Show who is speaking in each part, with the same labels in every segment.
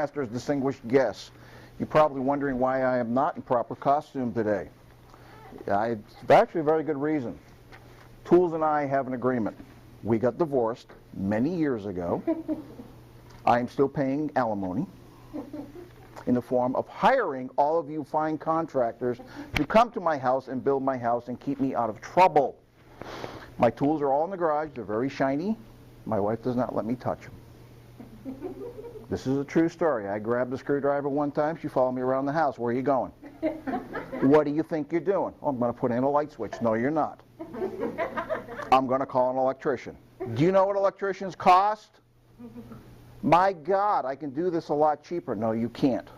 Speaker 1: Master's distinguished guests. You're probably wondering why I am not in proper costume today. It's actually a very good reason. Tools and I have an agreement. We got divorced many years ago. I am still paying alimony in the form of hiring all of you fine contractors to come to my house and build my house and keep me out of trouble. My tools are all in the garage. They're very shiny. My wife does not let me touch them. This is a true story. I grabbed a screwdriver one time. She followed me around the house. Where are you going? What do you think you're doing? Oh, I'm going to put in a light switch. No, you're not. I'm going to call an electrician. Do you know what electricians cost? My God, I can do this a lot cheaper. No, you can't.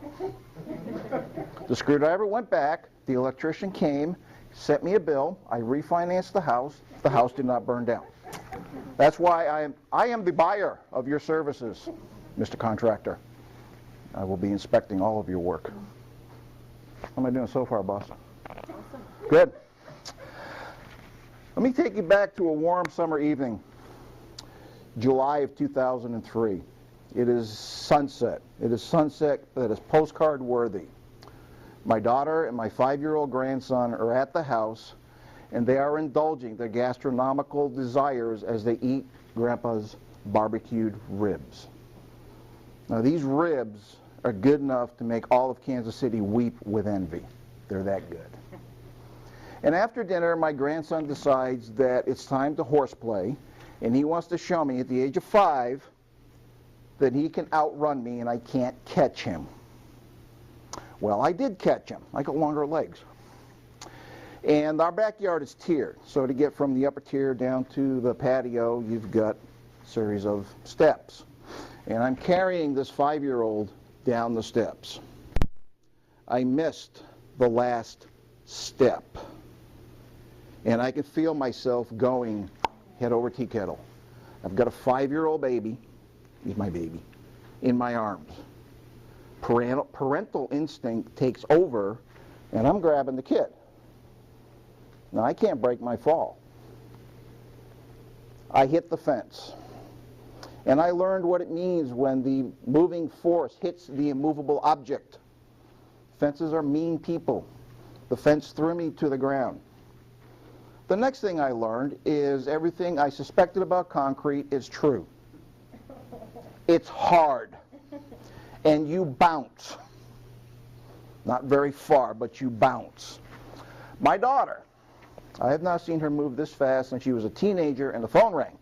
Speaker 1: The screwdriver went back. The electrician came, sent me a bill. I refinanced the house. The house did not burn down. That's why I am the buyer of your services, Mr. Contractor. I will be inspecting all of your work. How am I doing so far, boss?
Speaker 2: Awesome.
Speaker 1: Good. Let me take you back to a warm summer evening, July of 2003. It is sunset. It is sunset that is postcard worthy. My daughter and my 5-year-old grandson are at the house, and they are indulging their gastronomical desires as they eat Grandpa's barbecued ribs. Now, these ribs are good enough to make all of Kansas City weep with envy. They're that good. And after dinner, my grandson decides that it's time to horseplay, and he wants to show me at the age of 5 that he can outrun me and I can't catch him. Well, I did catch him. I got longer legs. And our backyard is tiered, so to get from the upper tier down to the patio, you've got a series of steps. And I'm carrying this 5-year-old down the steps. I missed the last step. And I can feel myself going head over tea kettle. I've got a 5-year-old baby, he's my baby, in my arms. Parental instinct takes over, and I'm grabbing the kid. Now, I can't break my fall. I hit the fence. And I learned what it means when the moving force hits the immovable object. Fences are mean people. The fence threw me to the ground. The next thing I learned is everything I suspected about concrete is true. It's hard. And you bounce. Not very far, but you bounce. My daughter, I have not seen her move this fast since she was a teenager and the phone rang.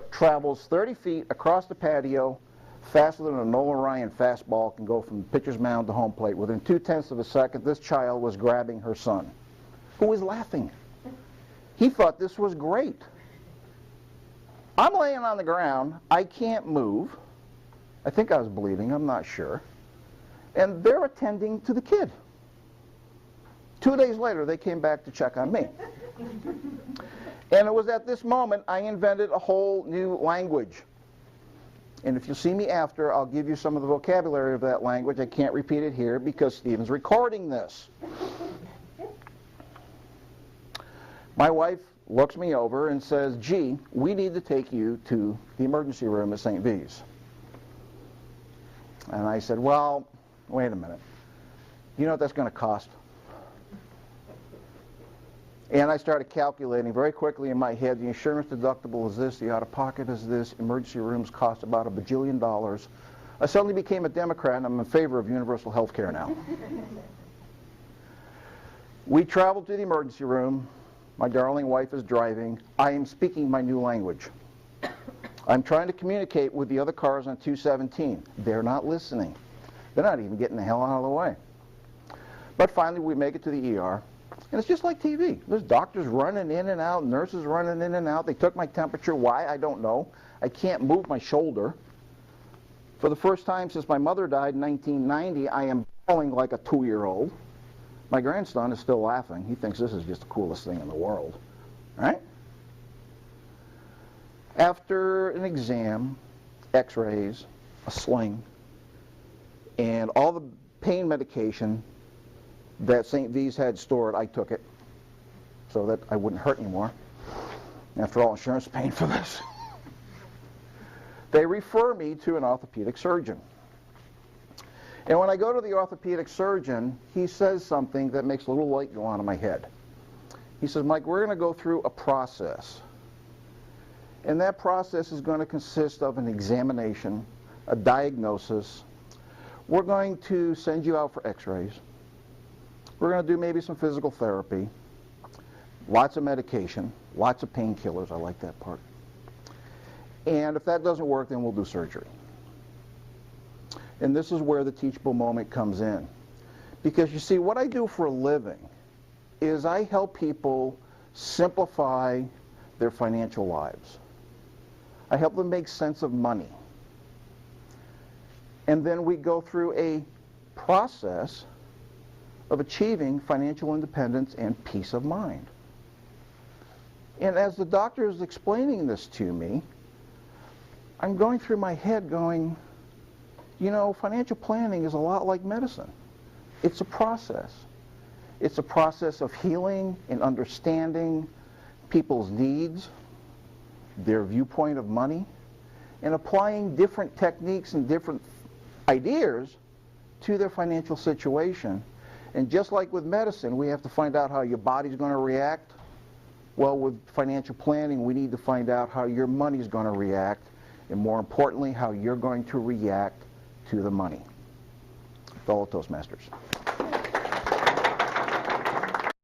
Speaker 1: Travels 30 feet across the patio faster than a Nolan Ryan fastball can go from the pitcher's mound to home plate. Within 0.2 of a second, this child was grabbing her son, who was laughing. He thought this was great. I'm laying on the ground. I can't move. I think I was bleeding. I'm not sure. And they're attending to the kid. 2 days later, they came back to check on me. And it was at this moment I invented a whole new language. And if you see me after, I'll give you some of the vocabulary of that language. I can't repeat it here because Stephen's recording this. My wife looks me over and says, "Gee, we need to take you to the emergency room at St. V's." And I said, "Well, wait a minute. You know what that's going to cost?" And I started calculating very quickly in my head, the insurance deductible is this, the out-of-pocket is this, emergency rooms cost about $1 bajillion. I suddenly became a Democrat, and I'm in favor of universal health care now. We traveled to the emergency room. My darling wife is driving. I am speaking my new language. I'm trying to communicate with the other cars on 217. They're not listening. They're not even getting the hell out of the way. But finally, we make it to the ER. And it's just like TV. There's doctors running in and out, nurses running in and out. They took my temperature. Why? I don't know. I can't move my shoulder. For the first time since my mother died in 1990, I am bawling like a 2-year-old. My grandson is still laughing. He thinks this is just the coolest thing in the world. Right? After an exam, x-rays, a sling, and all the pain medication that St. V's had stored, I took it so that I wouldn't hurt anymore. After all, insurance is paying for this. They refer me to an orthopedic surgeon. And when I go to the orthopedic surgeon, he says something that makes a little light go on in my head. He says, Mike, we're going to go through a process. And that process is going to consist of an examination, a diagnosis. We're going to send you out for x-rays. We're going to do maybe some physical therapy, lots of medication, lots of painkillers. I like that part. And if that doesn't work, then we'll do surgery. And this is where the teachable moment comes in. Because you see, what I do for a living is I help people simplify their financial lives. I help them make sense of money. And then we go through a process of achieving financial independence and peace of mind. And as the doctor is explaining this to me, I'm going through my head going, you know, financial planning is a lot like medicine. It's a process. It's a process of healing and understanding people's needs, their viewpoint of money, and applying different techniques and different ideas to their financial situation. And just like with medicine, we have to find out how your body's going to react. Well, with financial planning, we need to find out how your money's going to react, and more importantly, how you're going to react to the money. Fellow Toastmasters.